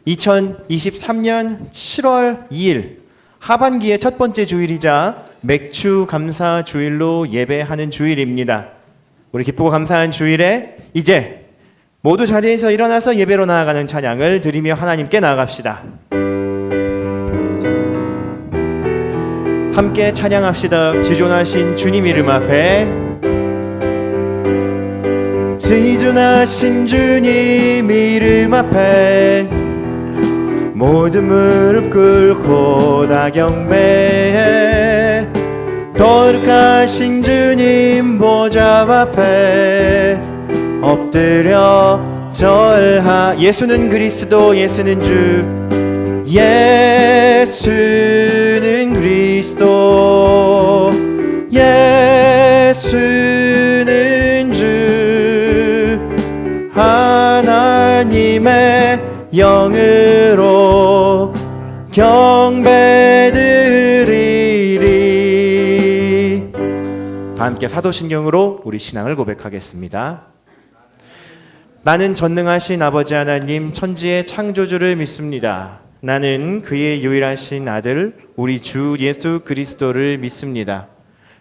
2023년 7월 2일 하반기의 첫 번째 주일이자 맥주 감사 주일로 예배하는 주일입니다. 우리 기쁘고 감사한 주일에 이제 모두 자리에서 일어나서 예배로 나아가는 찬양을 드리며 하나님께 나아갑시다. 함께 찬양합시다. 지존하신 주님 이름 앞에, 지존하신 주님 이름 앞에 모든 무릎 꿇고 다 경배해. 거룩하신 주님 보좌 앞에 엎드려 절하. 예수는 그리스도, 예수는 주, 예수는 그리스도, 예수는 주, 하나님의 영으로 경배드리리. 다 함께 사도신경으로 우리 신앙을 고백하겠습니다. 나는 전능하신 아버지 하나님 천지의 창조주를 믿습니다. 나는 그의 유일하신 아들 우리 주 예수 그리스도를 믿습니다.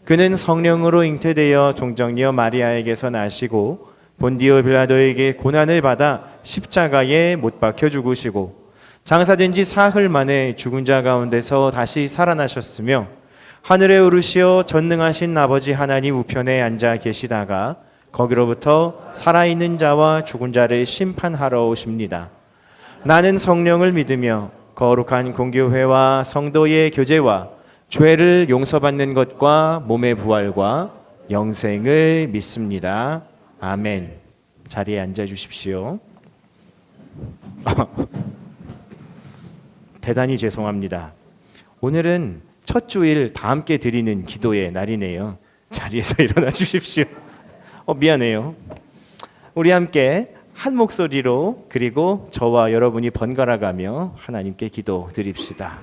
그는 성령으로 잉태되어 동정녀 마리아에게서 나시고 본디오 빌라도에게 고난을 받아 십자가에 못 박혀 죽으시고 장사된 지 사흘 만에 죽은 자 가운데서 다시 살아나셨으며 하늘에 오르시어 전능하신 아버지 하나님 우편에 앉아 계시다가 거기로부터 살아있는 자와 죽은 자를 심판하러 오십니다. 나는 성령을 믿으며 거룩한 공교회와 성도의 교제와 죄를 용서받는 것과 몸의 부활과 영생을 믿습니다. 아멘. 자리에 앉아 주십시오. 대단히 죄송합니다. 오늘은 첫 주일 다 함께 드리는 기도의 날이네요. 자리에서 일어나 주십시오. 미안해요. 우리 함께 한 목소리로, 그리고 저와 여러분이 번갈아가며 하나님께 기도 드립시다.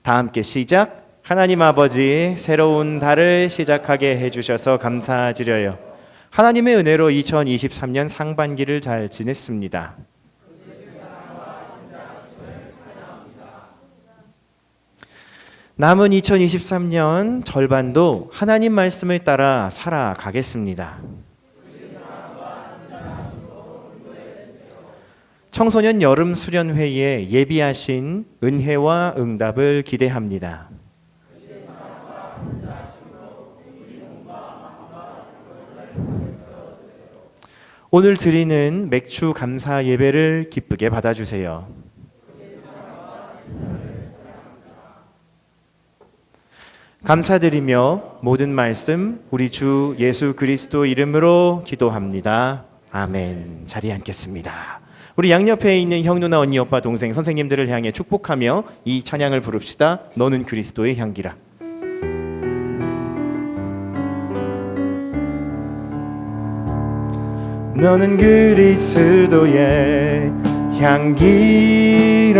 다 함께 시작. 하나님 아버지, 새로운 달을 시작하게 해주셔서 감사드려요. 하나님의 은혜로 2023년 상반기를 잘 지냈습니다. 남은 2023년 절반도 하나님 말씀을 따라 살아가겠습니다. 청소년 여름 수련회에 예비하신 은혜와 응답을 기대합니다. 오늘 드리는 맥주 감사 예배를 기쁘게 받아주세요. 감사드리며 모든 말씀 우리 주 예수 그리스도 이름으로 기도합니다. 아멘. 자리에 앉겠습니다. 우리 양옆에 있는 형, 누나, 언니, 오빠, 동생, 선생님들을 향해 축복하며 이 찬양을 부릅시다. 너는 그리스도의 향기라. 너는 그리스도의 향기라.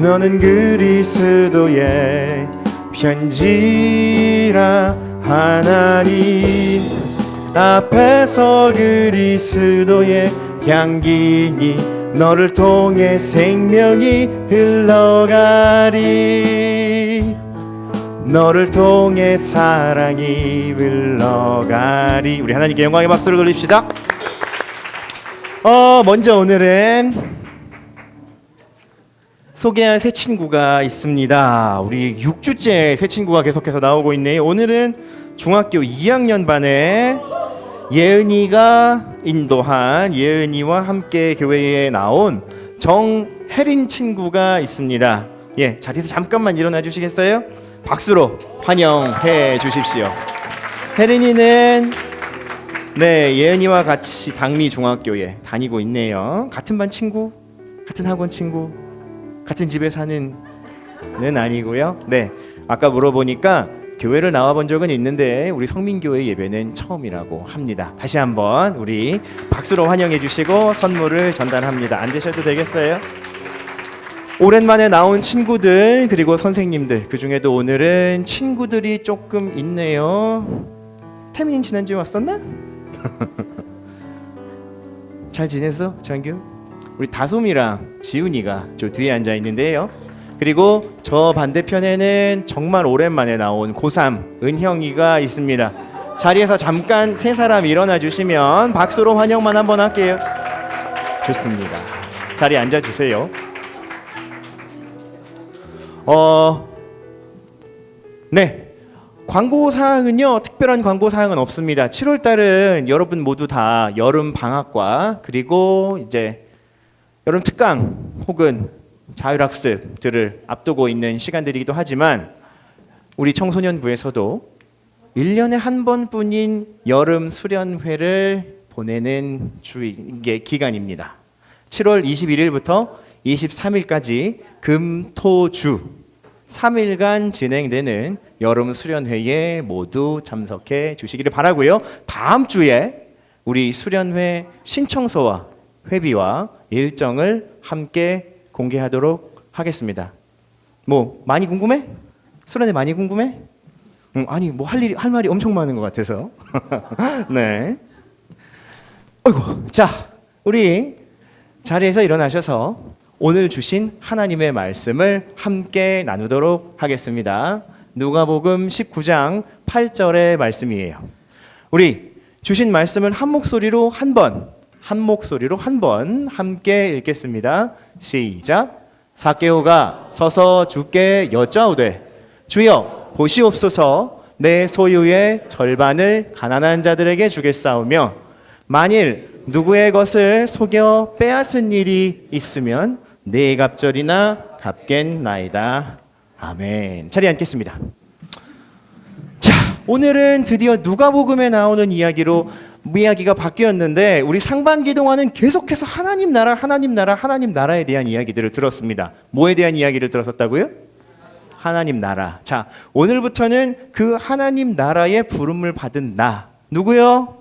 너는 그리스도의 편지라. 하나님 앞에서 그리스도의 향기니 너를 통해 생명이 흘러가리. 너를 통해 사랑이 흘러가리. 우리 하나님께 영광의 박수를 돌립시다. 먼저 오늘은 소개할 새 친구가 있습니다. 우리 6주째 새 친구가 계속해서 나오고 있네요. 오늘은 중학교 2학년 반에 예은이가 인도한, 예은이와 함께 교회에 나온 정혜린 친구가 있습니다. 예, 자리에서 잠깐만 일어나 주시겠어요? 박수로 환영해 주십시오. 혜린이는 예은이와 같이 당리 중학교에 다니고 있네요. 같은 반 친구, 같은 학원 친구, 같은 집에 사는 는 아니고요. 아까 물어보니까 교회를 나와본 적은 있는데 우리 성민교회 예배는 처음이라고 합니다. 다시 한번 우리 박수로 환영해 주시고 선물을 전달합니다. 앉으셔도 되겠어요? 오랜만에 나온 친구들, 그리고 선생님들, 그 중에도 오늘은 친구들이 조금 있네요. 태민이 지난주에 왔었나? 잘 지냈어, 장규? 우리 다솜이랑 지훈이가 저 뒤에 앉아 있는데요. 그리고 저 반대편에는 정말 오랜만에 나온 고3 은형이가 있습니다. 자리에서 잠깐 세 사람 일어나 주시면 박수로 환영만 한번 할게요. 좋습니다. 자리에 앉아 주세요. 네. 광고 사항은요, 특별한 광고 사항은 없습니다. 7월 달은 여러분 모두 다 여름 방학과 그리고 이제 여름 특강 혹은 자율학습들을 앞두고 있는 시간들이기도 하지만 우리 청소년부에서도 1년에 한 번뿐인 여름 수련회를 보내는 기간입니다. 7월 21일부터 23일까지 금, 토, 주 3일간 진행되는 여름 수련회에 모두 참석해 주시기를 바라고요. 다음 주에 우리 수련회 신청서와 회비와 일정을 함께 공개하도록 하겠습니다. 뭐 많이 궁금해? 수련회 많이 궁금해? 아니 뭐 할 말이 엄청 많은 것 같아서. 네. 어이구, 자 우리 자리에서 일어나셔서 오늘 주신 하나님의 말씀을 함께 나누도록 하겠습니다. 누가복음 19장 8절의 말씀이에요. 우리 주신 말씀을 한 목소리로 한 번 함께 읽겠습니다. 시작. 삭개오가 서서 주께 여짜오되 주여 보시옵소서 내 소유의 절반을 가난한 자들에게 주겠사오며 만일 누구의 것을 속여 빼앗은 일이 있으면 네 갑절이나 갚겠나이다. 아멘. 자리에 앉겠습니다. 자, 오늘은 드디어 누가복음에 나오는 이야기가 바뀌었는데 우리 상반기 동안은 계속해서 하나님 나라에 대한 이야기들을 들었습니다. 뭐에 대한 이야기를 들었었다고요? 하나님 나라. 자, 오늘부터는 그 하나님 나라의 부름을 받은 나. 누구요?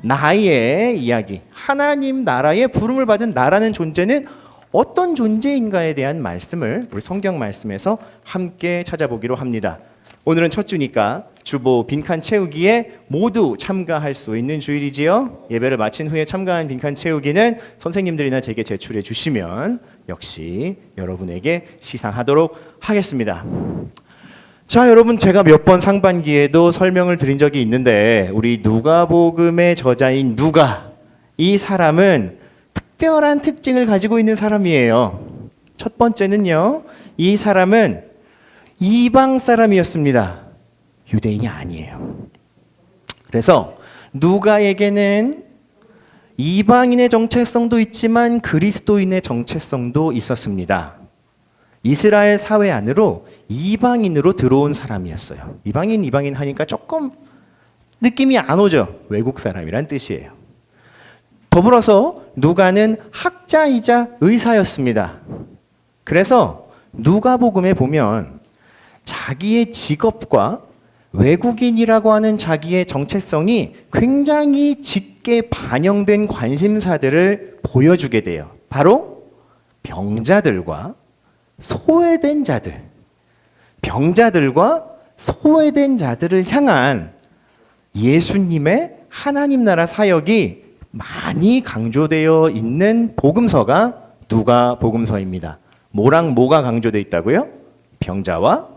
나의 이야기. 하나님 나라의 부름을 받은 나라는 존재는 어떤 존재인가에 대한 말씀을 우리 성경 말씀에서 함께 찾아보기로 합니다. 오늘은 첫 주니까 주보 빈칸 채우기에 모두 참가할 수 있는 주일이지요. 예배를 마친 후에 참가한 빈칸 채우기는 선생님들이나 제게 제출해 주시면 역시 여러분에게 시상하도록 하겠습니다. 자, 여러분 제가 몇 번 상반기에도 설명을 드린 적이 있는데 우리 누가복음의 저자인 누가, 이 사람은 특별한 특징을 가지고 있는 사람이에요. 첫 번째는요, 이 사람은 이방 사람이었습니다. 유대인이 아니에요. 그래서 누가에게는 이방인의 정체성도 있지만 그리스도인의 정체성도 있었습니다. 이스라엘 사회 안으로 이방인으로 들어온 사람이었어요. 이방인 하니까 조금 느낌이 안 오죠? 외국 사람이란 뜻이에요. 더불어서 누가는 학자이자 의사였습니다. 그래서 누가복음에 보면 자기의 직업과 외국인이라고 하는 자기의 정체성이 굉장히 짙게 반영된 관심사들을 보여주게 돼요. 바로 병자들과 소외된 자들, 병자들과 소외된 자들을 향한 예수님의 하나님 나라 사역이 많이 강조되어 있는 복음서가 누가복음서입니다. 뭐랑 뭐가 강조되어 있다고요? 병자와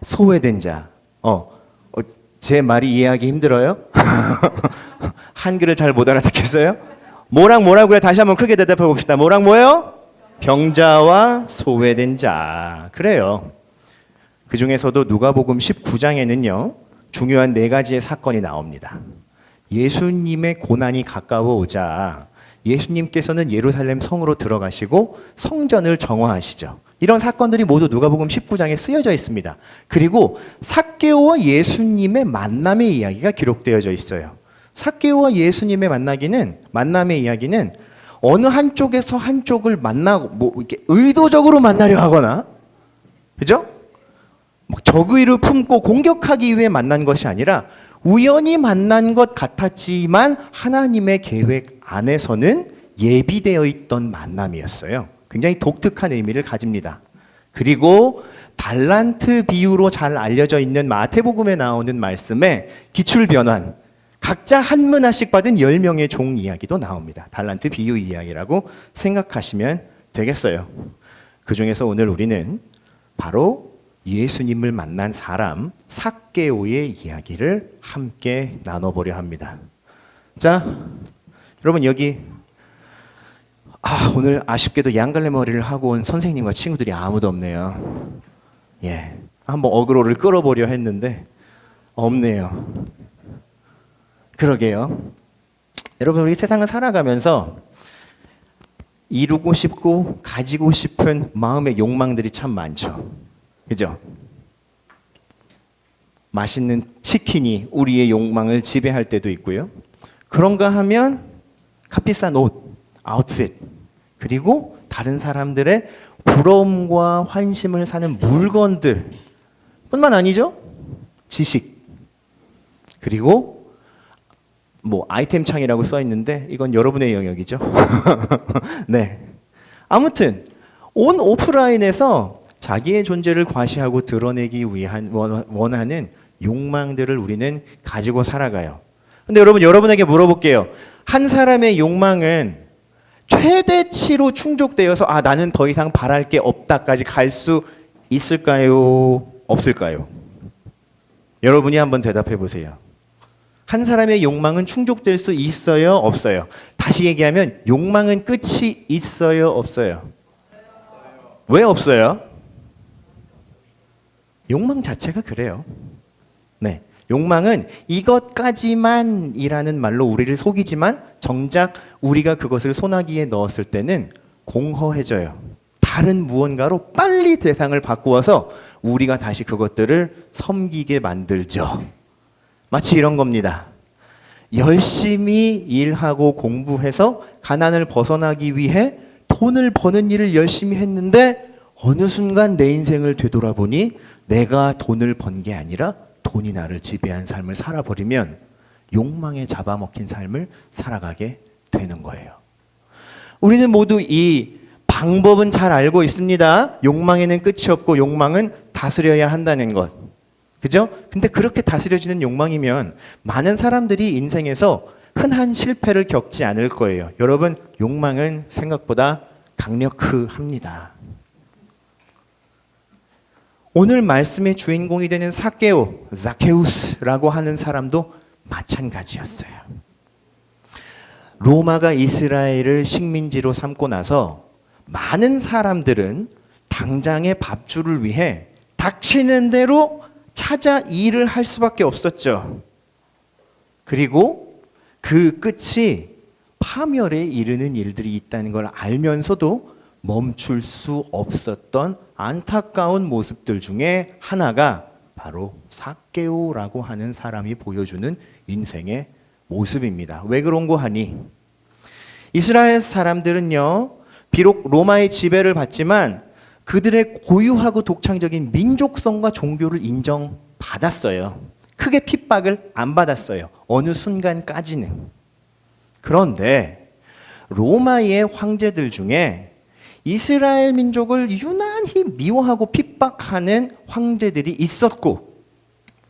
소외된 자. 제 말이 이해하기 힘들어요? 한글을 잘 못 알아듣겠어요? 뭐랑 뭐라고요? 다시 한번 크게 대답해 봅시다. 뭐랑 뭐예요? 병자와 소외된 자. 그래요. 그 중에서도 누가복음 19장에는요, 중요한 4가지의 사건이 나옵니다. 예수님의 고난이 가까워 오자 예수님께서는 예루살렘 성으로 들어가시고 성전을 정화하시죠. 이런 사건들이 모두 누가복음 19장에 쓰여져 있습니다. 그리고 삭개오와 예수님의 만남의 이야기가 기록되어져 있어요. 삭개오와 예수님의 만남의 이야기는 어느 한쪽에서 한쪽을 만나고 이렇게 의도적으로 만나려 하거나, 그죠? 적의를 품고 공격하기 위해 만난 것이 아니라 우연히 만난 것 같았지만 하나님의 계획 안에서는 예비되어 있던 만남이었어요. 굉장히 독특한 의미를 가집니다. 그리고 달란트 비유로 잘 알려져 있는 마태복음에 나오는 말씀에 기출변환, 각자 한 문화씩 받은 10명의 종 이야기도 나옵니다. 달란트 비유 이야기라고 생각하시면 되겠어요. 그 중에서 오늘 우리는 바로 예수님을 만난 사람 삭개오의 이야기를 함께 나눠보려 합니다. 자, 여러분 여기 오늘 아쉽게도 양갈래 머리를 하고 온 선생님과 친구들이 아무도 없네요. 예, 한번 어그로를 끌어보려 했는데 없네요. 그러게요. 여러분 우리 세상을 살아가면서 이루고 싶고 가지고 싶은 마음의 욕망들이 참 많죠. 그죠? 맛있는 치킨이 우리의 욕망을 지배할 때도 있고요. 그런가 하면 값비싼 옷, 아웃핏, 그리고 다른 사람들의 부러움과 환심을 사는 물건들 뿐만 아니죠. 지식, 그리고 뭐 아이템 창이라고 써 있는데 이건 여러분의 영역이죠. 네. 아무튼 온 오프라인에서 자기의 존재를 과시하고 드러내기 위한 원하는 욕망들을 우리는 가지고 살아가요. 근데 여러분에게 물어볼게요. 한 사람의 욕망은 최대치로 충족되어서 나는 더 이상 바랄 게 없다까지 갈 수 있을까요? 없을까요? 여러분이 한번 대답해 보세요. 한 사람의 욕망은 충족될 수 있어요? 없어요? 다시 얘기하면 욕망은 끝이 있어요? 없어요? 왜 없어요? 욕망 자체가 그래요. 네, 욕망은 이것까지만이라는 말로 우리를 속이지만 정작 우리가 그것을 소나기에 넣었을 때는 공허해져요. 다른 무언가로 빨리 대상을 바꾸어서 우리가 다시 그것들을 섬기게 만들죠. 마치 이런 겁니다. 열심히 일하고 공부해서 가난을 벗어나기 위해 돈을 버는 일을 열심히 했는데 어느 순간 내 인생을 되돌아보니 내가 돈을 번 게 아니라 돈이 나를 지배한 삶을 살아버리면 욕망에 잡아먹힌 삶을 살아가게 되는 거예요. 우리는 모두 이 방법은 잘 알고 있습니다. 욕망에는 끝이 없고 욕망은 다스려야 한다는 것. 그죠? 근데 그렇게 다스려지는 욕망이면 많은 사람들이 인생에서 흔한 실패를 겪지 않을 거예요. 여러분, 욕망은 생각보다 강력합니다. 오늘 말씀의 주인공이 되는 삭개오, 자케우스라고 하는 사람도 마찬가지였어요. 로마가 이스라엘을 식민지로 삼고 나서 많은 사람들은 당장의 밥줄을 위해 닥치는 대로 찾아 일을 할 수밖에 없었죠. 그리고 그 끝이 파멸에 이르는 일들이 있다는 걸 알면서도 멈출 수 없었던 안타까운 모습들 중에 하나가 바로 삭개오라고 하는 사람이 보여주는 인생의 모습입니다. 왜 그런고 하니 이스라엘 사람들은요, 비록 로마의 지배를 받지만 그들의 고유하고 독창적인 민족성과 종교를 인정받았어요. 크게 핍박을 안 받았어요. 어느 순간까지는. 그런데 로마의 황제들 중에 이스라엘 민족을 유난히 미워하고 핍박하는 황제들이 있었고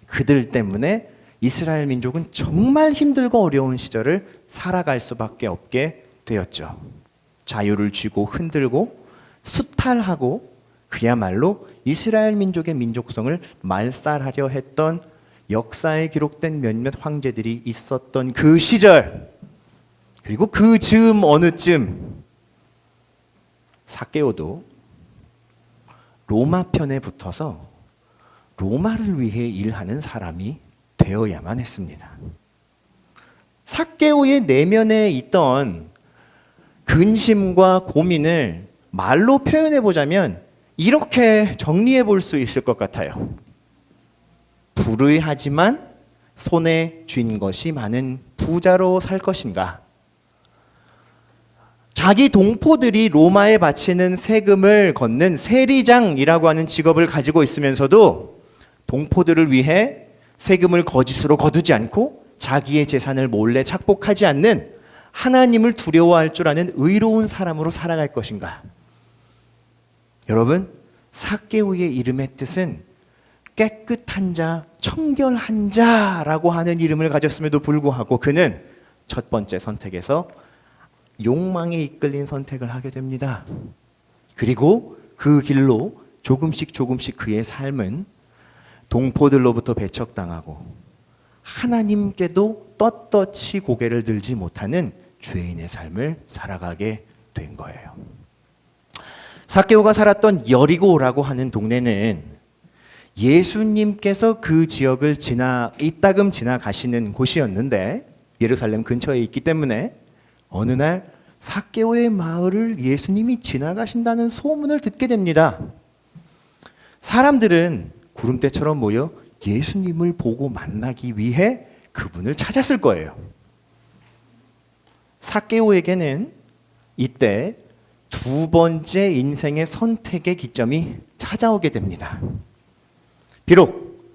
그들 때문에 이스라엘 민족은 정말 힘들고 어려운 시절을 살아갈 수밖에 없게 되었죠. 자유를 쥐고 흔들고 수탈하고 그야말로 이스라엘 민족의 민족성을 말살하려 했던 역사에 기록된 몇몇 황제들이 있었던 그 시절, 그리고 그 즈음 어느 쯤 삭개오도 로마 편에 붙어서 로마를 위해 일하는 사람이 되어야만 했습니다. 삭개오의 내면에 있던 근심과 고민을 말로 표현해 보자면 이렇게 정리해 볼 수 있을 것 같아요. 불의하지만 손에 쥔 것이 많은 부자로 살 것인가? 자기 동포들이 로마에 바치는 세금을 걷는 세리장이라고 하는 직업을 가지고 있으면서도 동포들을 위해 세금을 거짓으로 거두지 않고 자기의 재산을 몰래 착복하지 않는 하나님을 두려워할 줄 아는 의로운 사람으로 살아갈 것인가? 여러분, 삭개오의 이름의 뜻은 깨끗한 자, 청결한 자라고 하는 이름을 가졌음에도 불구하고 그는 첫 번째 선택에서 욕망에 이끌린 선택을 하게 됩니다. 그리고 그 길로 조금씩 그의 삶은 동포들로부터 배척당하고 하나님께도 떳떳이 고개를 들지 못하는 죄인의 삶을 살아가게 된 거예요. 삭개오가 살았던 여리고라고 하는 동네는 예수님께서 그 지역을 이따금 지나가시는 곳이었는데 예루살렘 근처에 있기 때문에 어느 날 삭개오의 마을을 예수님이 지나가신다는 소문을 듣게 됩니다. 사람들은 구름대처럼 모여 예수님을 보고 만나기 위해 그분을 찾았을 거예요. 삭개오에게는 이때 두 번째 인생의 선택의 기점이 찾아오게 됩니다. 비록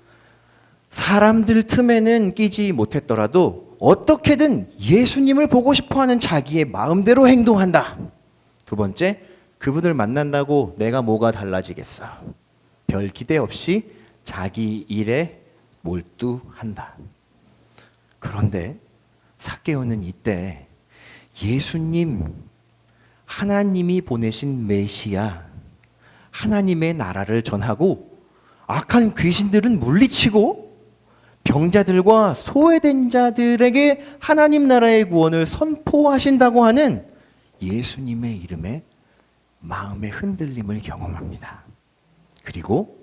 사람들 틈에는 끼지 못했더라도 어떻게든 예수님을 보고 싶어하는 자기의 마음대로 행동한다. 두 번째, 그분을 만난다고 내가 뭐가 달라지겠어. 별 기대 없이 자기 일에 몰두한다. 그런데 삭개오는 이때 예수님, 하나님이 보내신 메시아, 하나님의 나라를 전하고 악한 귀신들은 물리치고 병자들과 소외된 자들에게 하나님 나라의 구원을 선포하신다고 하는 예수님의 이름에 마음의 흔들림을 경험합니다. 그리고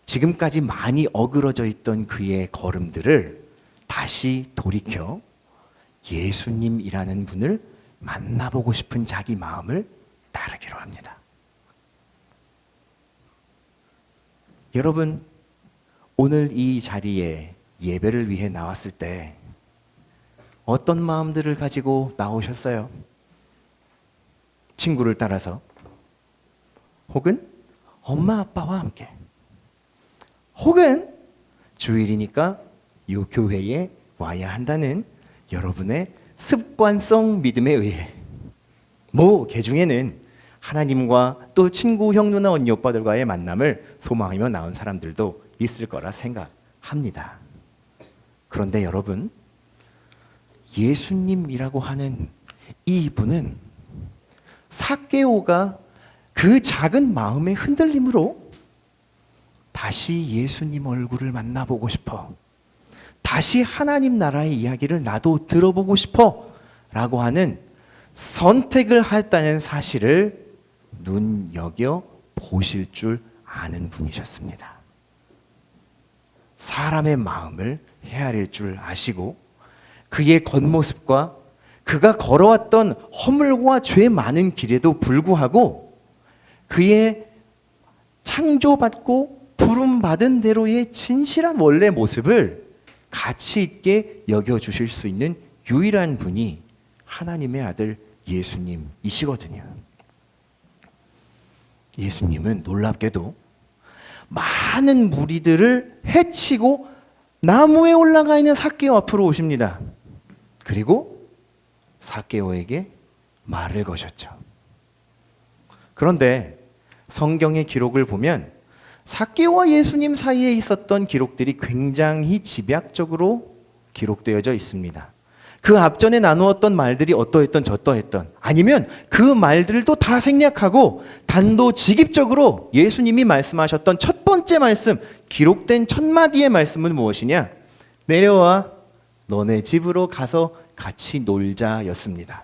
지금까지 많이 어그러져 있던 그의 걸음들을 다시 돌이켜 예수님이라는 분을 만나보고 싶은 자기 마음을 따르기로 합니다. 여러분, 오늘 이 자리에 예배를 위해 나왔을 때 어떤 마음들을 가지고 나오셨어요? 친구를 따라서, 혹은 엄마 아빠와 함께, 혹은 주일이니까 이 교회에 와야 한다는 여러분의 습관성 믿음에 의해, 그 중에는 하나님과 또 친구, 형, 누나, 언니, 오빠들과의 만남을 소망하며 나온 사람들도 있을 거라 생각합니다. 그런데 여러분, 예수님이라고 하는 이분은 삭개오가 그 작은 마음의 흔들림으로 다시 예수님 얼굴을 만나보고 싶어, 다시 하나님 나라의 이야기를 나도 들어보고 싶어 라고 하는 선택을 했다는 사실을 눈여겨 보실 줄 아는 분이셨습니다. 사람의 마음을 헤아릴 줄 아시고 그의 겉모습과 그가 걸어왔던 허물과 죄 많은 길에도 불구하고 그의 창조받고 부름받은 대로의 진실한 원래 모습을 가치 있게 여겨주실 수 있는 유일한 분이 하나님의 아들 예수님이시거든요. 예수님은 놀랍게도 많은 무리들을 해치고 나무에 올라가 있는 삭개오 앞으로 오십니다. 그리고 삭개오에게 말을 거셨죠. 그런데 성경의 기록을 보면 삭개오와 예수님 사이에 있었던 기록들이 굉장히 집약적으로 기록되어져 있습니다. 그 앞전에 나누었던 말들이 어떠했던 저떠했던, 아니면 그 말들도 다 생략하고 단도직입적으로 예수님이 말씀하셨던 첫 번째 말씀, 기록된 첫 마디의 말씀은 무엇이냐? 내려와 너네 집으로 가서 같이 놀자였습니다.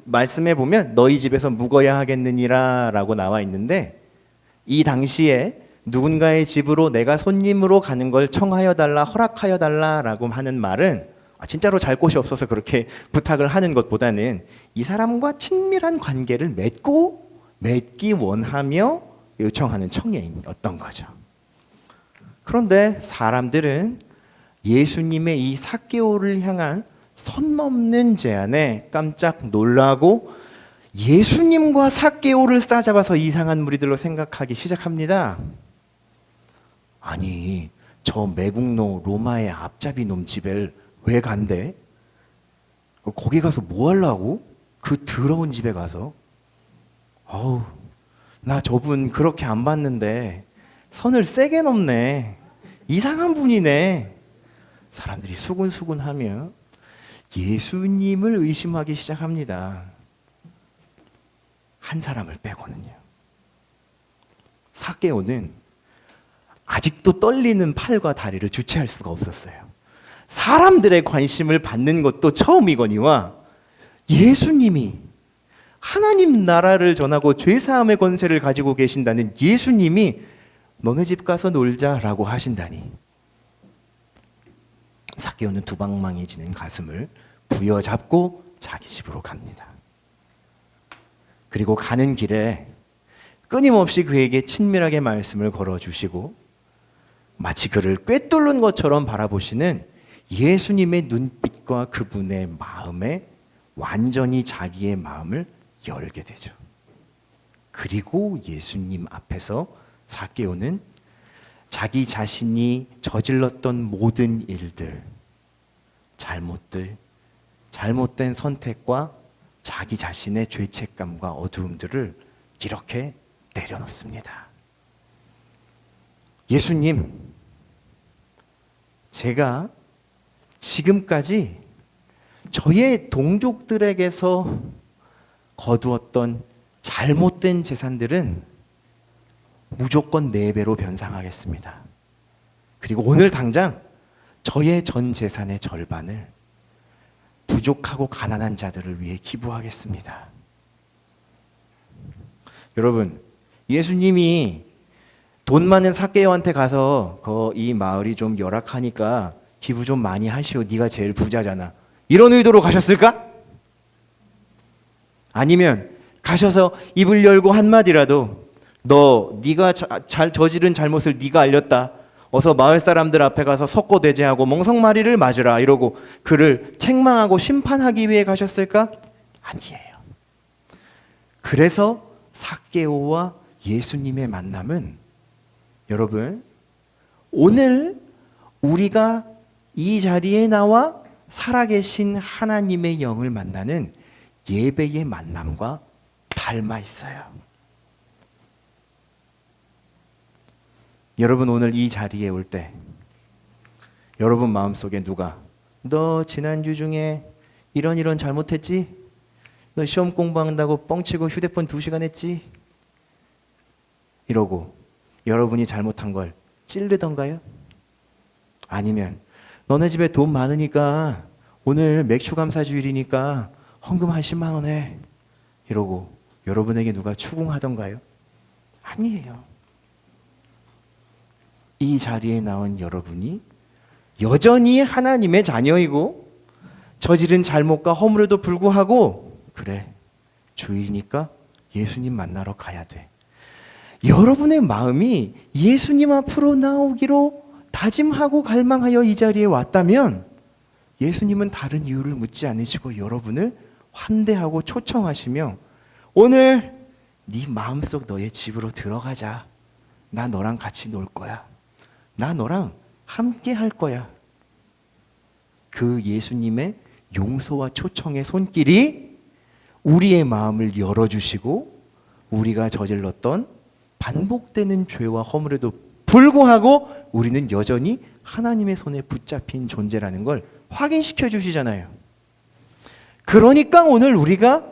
말씀에 보면 너희 집에서 묵어야 하겠느니라 라고 나와 있는데, 이 당시에 누군가의 집으로 내가 손님으로 가는 걸 청하여 달라, 허락하여 달라라고 하는 말은 진짜로 잘 곳이 없어서 그렇게 부탁을 하는 것보다는 이 사람과 친밀한 관계를 맺기 원하며 요청하는 청해였던 거죠. 그런데 사람들은 예수님의 이 삭개오를 향한 선 넘는 제안에 깜짝 놀라고 예수님과 삭개오를 싸잡아서 이상한 무리들로 생각하기 시작합니다. 아니, 저 매국노 로마의 앞잡이 놈 집에 왜 간대? 거기 가서 뭐 하려고? 그 더러운 집에 가서. 나 저분 그렇게 안 봤는데 선을 세게 넘네. 이상한 분이네. 사람들이 수군수군하며 예수님을 의심하기 시작합니다. 한 사람을 빼고는요. 삭개오는 아직도 떨리는 팔과 다리를 주체할 수가 없었어요. 사람들의 관심을 받는 것도 처음이거니와 예수님이, 하나님 나라를 전하고 죄사함의 권세를 가지고 계신다는 예수님이 너네 집 가서 놀자라고 하신다니, 삭개오는 두방망이지는 가슴을 부여잡고 자기 집으로 갑니다. 그리고 가는 길에 끊임없이 그에게 친밀하게 말씀을 걸어주시고 마치 그를 꿰뚫는 것처럼 바라보시는 예수님의 눈빛과 그분의 마음에 완전히 자기의 마음을 열게 되죠. 그리고 예수님 앞에서 삭개오는 자기 자신이 저질렀던 모든 일들, 잘못된 선택과 자기 자신의 죄책감과 어두움들을 이렇게 내려놓습니다. 예수님, 제가 지금까지 저의 동족들에게서 거두었던 잘못된 재산들은 무조건 4배로 변상하겠습니다. 그리고 오늘 당장 저의 전 재산의 절반을 부족하고 가난한 자들을 위해 기부하겠습니다. 여러분, 예수님이 돈 많은 삭개오한테 가서 이 마을이 좀 열악하니까 기부 좀 많이 하시오. 네가 제일 부자잖아. 이런 의도로 가셨을까? 아니면 가셔서 입을 열고 한마디라도 네가 잘 저지른 잘못을 네가 알렸다. 어서 마을 사람들 앞에 가서 석고대죄하고 멍석마리를 맞으라 이러고 그를 책망하고 심판하기 위해 가셨을까? 아니에요. 그래서 삭개오와 예수님의 만남은, 여러분, 오늘 우리가 이 자리에 나와 살아계신 하나님의 영을 만나는 예배의 만남과 닮아 있어요. 여러분, 오늘 이 자리에 올 때 여러분 마음속에 누가 너 지난주 중에 이런 잘못했지? 너 시험 공부한다고 뻥치고 휴대폰 2시간 했지? 이러고 여러분이 잘못한 걸 찌르던가요? 아니면 너네 집에 돈 많으니까 오늘 맥주 감사 주일이니까 헌금 한 10만 원 해. 이러고 여러분에게 누가 추궁하던가요? 아니에요. 이 자리에 나온 여러분이 여전히 하나님의 자녀이고 저지른 잘못과 허물에도 불구하고 그래, 주일이니까 예수님 만나러 가야 돼. 여러분의 마음이 예수님 앞으로 나오기로 다짐하고 갈망하여 이 자리에 왔다면 예수님은 다른 이유를 묻지 않으시고 여러분을 환대하고 초청하시며 오늘 네 마음속 너의 집으로 들어가자. 나 너랑 같이 놀 거야. 나 너랑 함께 할 거야. 그 예수님의 용서와 초청의 손길이 우리의 마음을 열어주시고 우리가 저질렀던 반복되는 죄와 허물에도 불구하고 우리는 여전히 하나님의 손에 붙잡힌 존재라는 걸 확인시켜 주시잖아요. 그러니까 오늘 우리가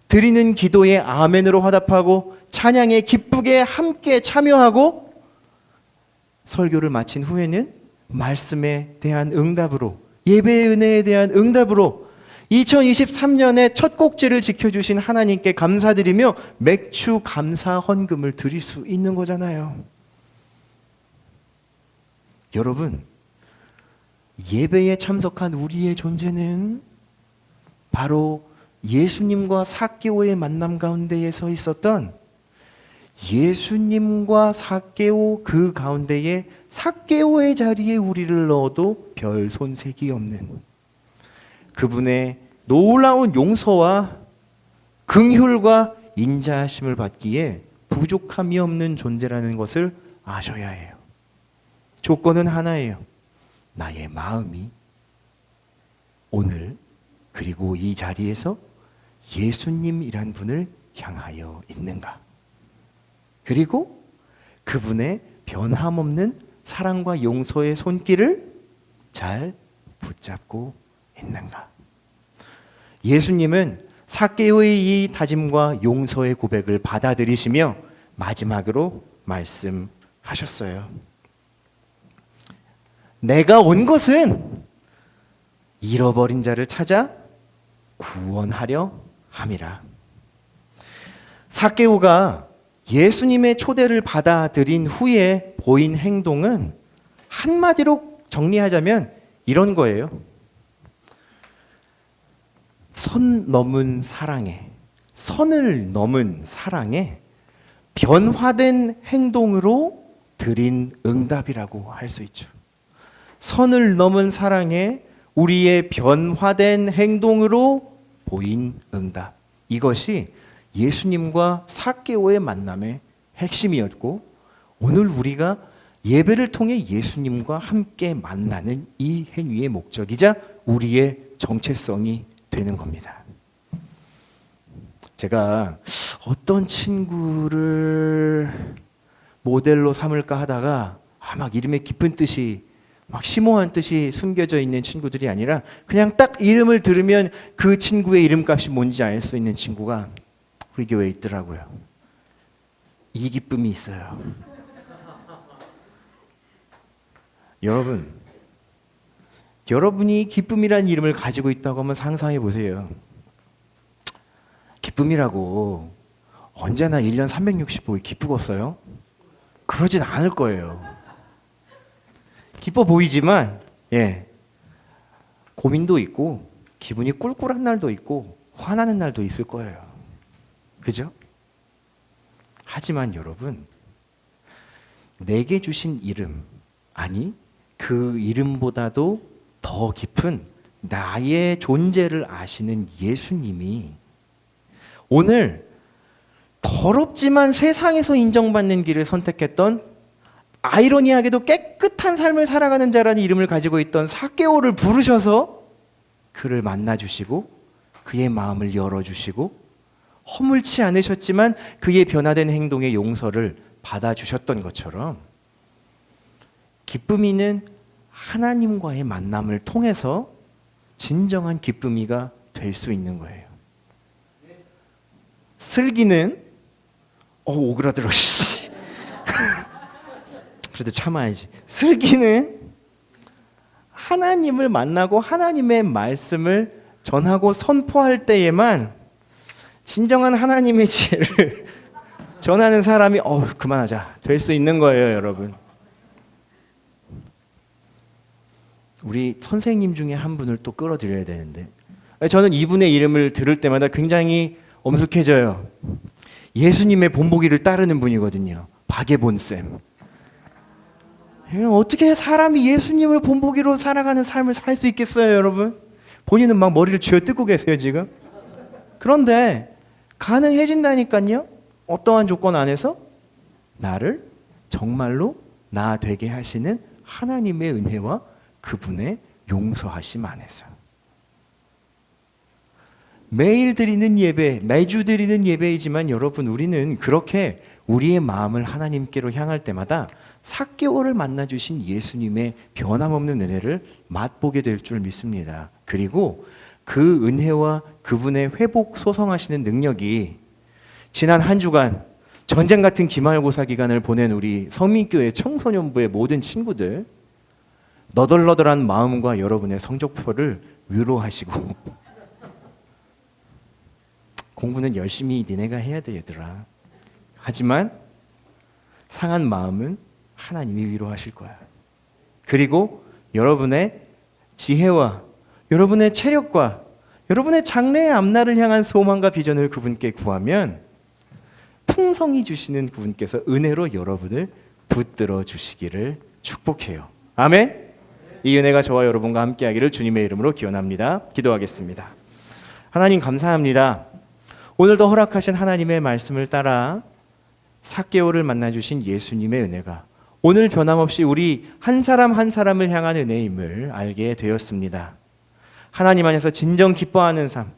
드리는 기도에 아멘으로 화답하고 찬양에 기쁘게 함께 참여하고 설교를 마친 후에는 말씀에 대한 응답으로, 예배의 은혜에 대한 응답으로 2023년의 첫 꼭지를 지켜주신 하나님께 감사드리며 맥주 감사 헌금을 드릴 수 있는 거잖아요. 여러분, 예배에 참석한 우리의 존재는 바로 예수님과 삭개오의 만남 가운데에 서 있었던 예수님과 삭개오 그 가운데에 삭개오의 자리에 우리를 넣어도 별 손색이 없는 그분의 놀라운 용서와 긍휼과 인자하심을 받기에 부족함이 없는 존재라는 것을 아셔야 해요. 조건은 하나예요. 나의 마음이 오늘 그리고 이 자리에서 예수님이란 분을 향하여 있는가? 그리고 그분의 변함없는 사랑과 용서의 손길을 잘 붙잡고 있는가? 예수님은 삭개오의 이 다짐과 용서의 고백을 받아들이시며 마지막으로 말씀하셨어요. 내가 온 것은 잃어버린 자를 찾아 구원하려 함이라. 삭개오가 예수님의 초대를 받아들인 후에 보인 행동은 한마디로 정리하자면 이런 거예요. 선 넘은 사랑에, 선을 넘은 사랑에 변화된 행동으로 드린 응답이라고 할 수 있죠. 선을 넘은 사랑에 우리의 변화된 행동으로 보인 응답. 이것이 예수님과 삭개오의 만남의 핵심이었고, 오늘 우리가 예배를 통해 예수님과 함께 만나는 이 행위의 목적이자 우리의 정체성이 되는 겁니다. 제가 어떤 친구를 모델로 삼을까 하다가 막 이름에 깊은 뜻이, 막 심오한 뜻이 숨겨져 있는 친구들이 아니라 그냥 딱 이름을 들으면 그 친구의 이름값이 뭔지 알 수 있는 친구가 우리 교회에 있더라고요. 이기쁨이 있어요. 여러분이 기쁨이라는 이름을 가지고 있다고 하면 상상해 보세요. 기쁨이라고 언제나 1년 365일 기쁘겠어요? 그러진 않을 거예요. 기뻐 보이지만 고민도 있고 기분이 꿀꿀한 날도 있고 화나는 날도 있을 거예요. 그죠? 하지만 여러분, 내게 주신 이름, 아니 그 이름보다도 더 깊은 나의 존재를 아시는 예수님이 오늘 더럽지만 세상에서 인정받는 길을 선택했던, 아이러니하게도 깨끗한 삶을 살아가는 자라는 이름을 가지고 있던 삭개오를 부르셔서 그를 만나주시고 그의 마음을 열어주시고 허물지 않으셨지만 그의 변화된 행동의 용서를 받아주셨던 것처럼, 기쁨이는 하나님과의 만남을 통해서 진정한 기쁨이가 될 수 있는 거예요. 슬기는 오그라들어. 그래도 참아야지. 슬기는 하나님을 만나고 하나님의 말씀을 전하고 선포할 때에만 진정한 하나님의 지혜를 전하는 사람이 그만하자 될 수 있는 거예요, 여러분. 우리 선생님 중에 한 분을 또 끌어들여야 되는데, 저는 이분의 이름을 들을 때마다 굉장히 엄숙해져요. 예수님의 본보기를 따르는 분이거든요. 박예본쌤. 어떻게 사람이 예수님을 본보기로 살아가는 삶을 살 수 있겠어요, 여러분? 본인은 막 머리를 쥐어뜯고 계세요, 지금. 그런데 가능해진다니까요. 어떠한 조건 안에서 나를 정말로 나 되게 하시는 하나님의 은혜와 그분의 용서하심 안에서. 매일 드리는 예배, 매주 드리는 예배이지만 여러분, 우리는 그렇게 우리의 마음을 하나님께로 향할 때마다 삭개오를 만나주신 예수님의 변함없는 은혜를 맛보게 될 줄 믿습니다. 그리고 그 은혜와 그분의 회복 소성하시는 능력이 지난 한 주간 전쟁 같은 기말고사 기간을 보낸 우리 성민교회 청소년부의 모든 친구들, 너덜너덜한 마음과 여러분의 성적표를 위로하시고 공부는 열심히 니네가 해야 돼, 얘들아. 하지만 상한 마음은 하나님이 위로하실 거야. 그리고 여러분의 지혜와 여러분의 체력과 여러분의 장래의 앞날을 향한 소망과 비전을 그분께 구하면 풍성히 주시는 그분께서 은혜로 여러분을 붙들어 주시기를 축복해요. 아멘. 이 은혜가 저와 여러분과 함께하기를 주님의 이름으로 기원합니다. 기도하겠습니다. 하나님 감사합니다. 오늘도 허락하신 하나님의 말씀을 따라 삭개오를 만나주신 예수님의 은혜가 오늘 변함없이 우리 한 사람 한 사람을 향한 은혜임을 알게 되었습니다. 하나님 안에서 진정 기뻐하는 삶,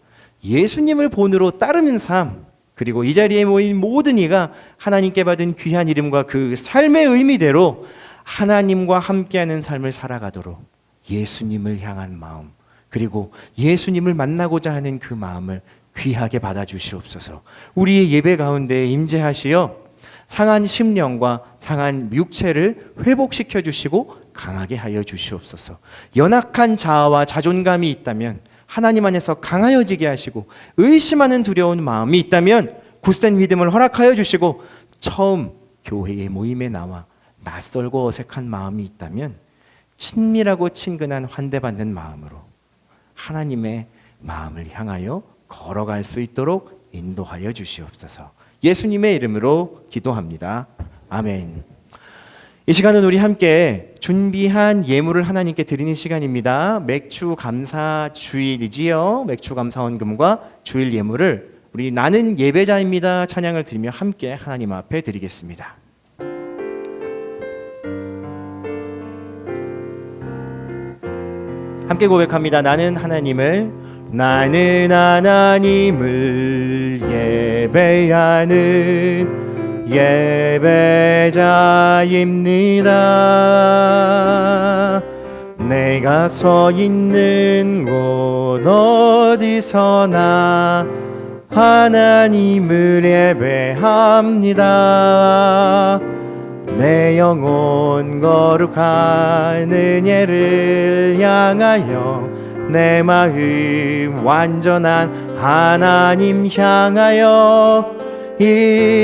예수님을 본으로 따르는 삶, 그리고 이 자리에 모인 모든 이가 하나님께 받은 귀한 이름과 그 삶의 의미대로 하나님과 함께하는 삶을 살아가도록 예수님을 향한 마음, 그리고 예수님을 만나고자 하는 그 마음을 귀하게 받아주시옵소서. 우리의 예배 가운데 임재하시어 상한 심령과 상한 육체를 회복시켜 주시고 강하게 하여 주시옵소서. 연약한 자아와 자존감이 있다면 하나님 안에서 강하여지게 하시고, 의심하는 두려운 마음이 있다면 굳센 믿음을 허락하여 주시고, 처음 교회의 모임에 나와 낯설고 어색한 마음이 있다면 친밀하고 친근한 환대받는 마음으로 하나님의 마음을 향하여 걸어갈 수 있도록 인도하여 주시옵소서. 예수님의 이름으로 기도합니다. 아멘. 이 시간은 우리 함께 준비한 예물을 하나님께 드리는 시간입니다. 맥주 감사 주일이지요. 맥주 감사 헌금과 주일 예물을 우리 나는 예배자입니다 찬양을 드리며 함께 하나님 앞에 드리겠습니다. 함께 고백합니다. 나는 하나님을 예배하는 예배자입니다. 내가 서 있는 곳 어디서나 하나님을 예배합니다. 내 영혼 거룩한 예를 향하여 내 마음 완전한 하나님 향하여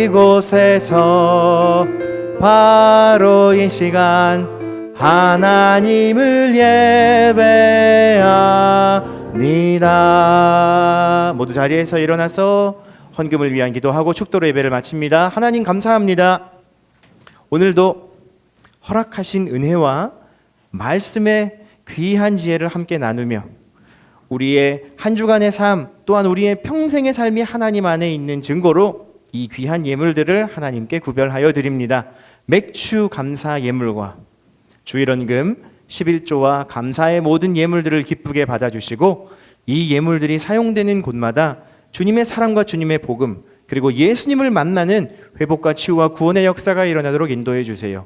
이곳에서 바로 이 시간 하나님을 예배합니다. 모두 자리에서 일어나서 헌금을 위한 기도하고 축도로 예배를 마칩니다. 하나님 감사합니다. 오늘도 허락하신 은혜와 말씀의 귀한 지혜를 함께 나누며 우리의 한 주간의 삶 또한 우리의 평생의 삶이 하나님 안에 있는 증거로 이 귀한 예물들을 하나님께 구별하여 드립니다. 맥주 감사 예물과 주일헌금 11조와 감사의 모든 예물들을 기쁘게 받아주시고, 이 예물들이 사용되는 곳마다 주님의 사랑과 주님의 복음, 그리고 예수님을 만나는 회복과 치유와 구원의 역사가 일어나도록 인도해 주세요.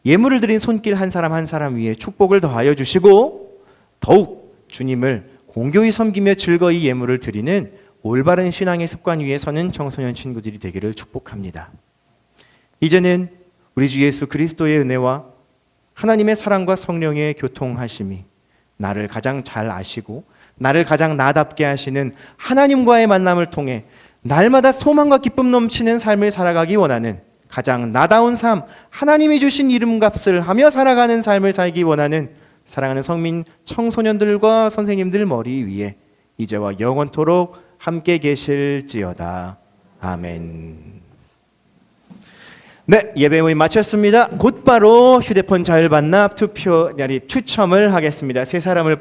예물을 드린 손길 한 사람 한 사람 위에 축복을 더하여 주시고, 더욱 주님을 공교히 섬기며 즐거이 예물을 드리는 올바른 신앙의 습관 위에 서는 청소년 친구들이 되기를 축복합니다. 이제는 우리 주 예수 그리스도의 은혜와 하나님의 사랑과 성령의 교통하심이 나를 가장 잘 아시고 나를 가장 나답게 하시는 하나님과의 만남을 통해 날마다 소망과 기쁨 넘치는 삶을 살아가기 원하는, 가장 나다운 삶, 하나님이 주신 이름값을 하며 살아가는 삶을 살기 원하는 사랑하는 성민 청소년들과 선생님들 머리 위에 이제와 영원토록 함께 계실지어다. 아멘. 네, 예배 모임 마쳤습니다. 곧바로 휴대폰 자율 반납 투표 추첨을 하겠습니다. 세 사람을 뽑아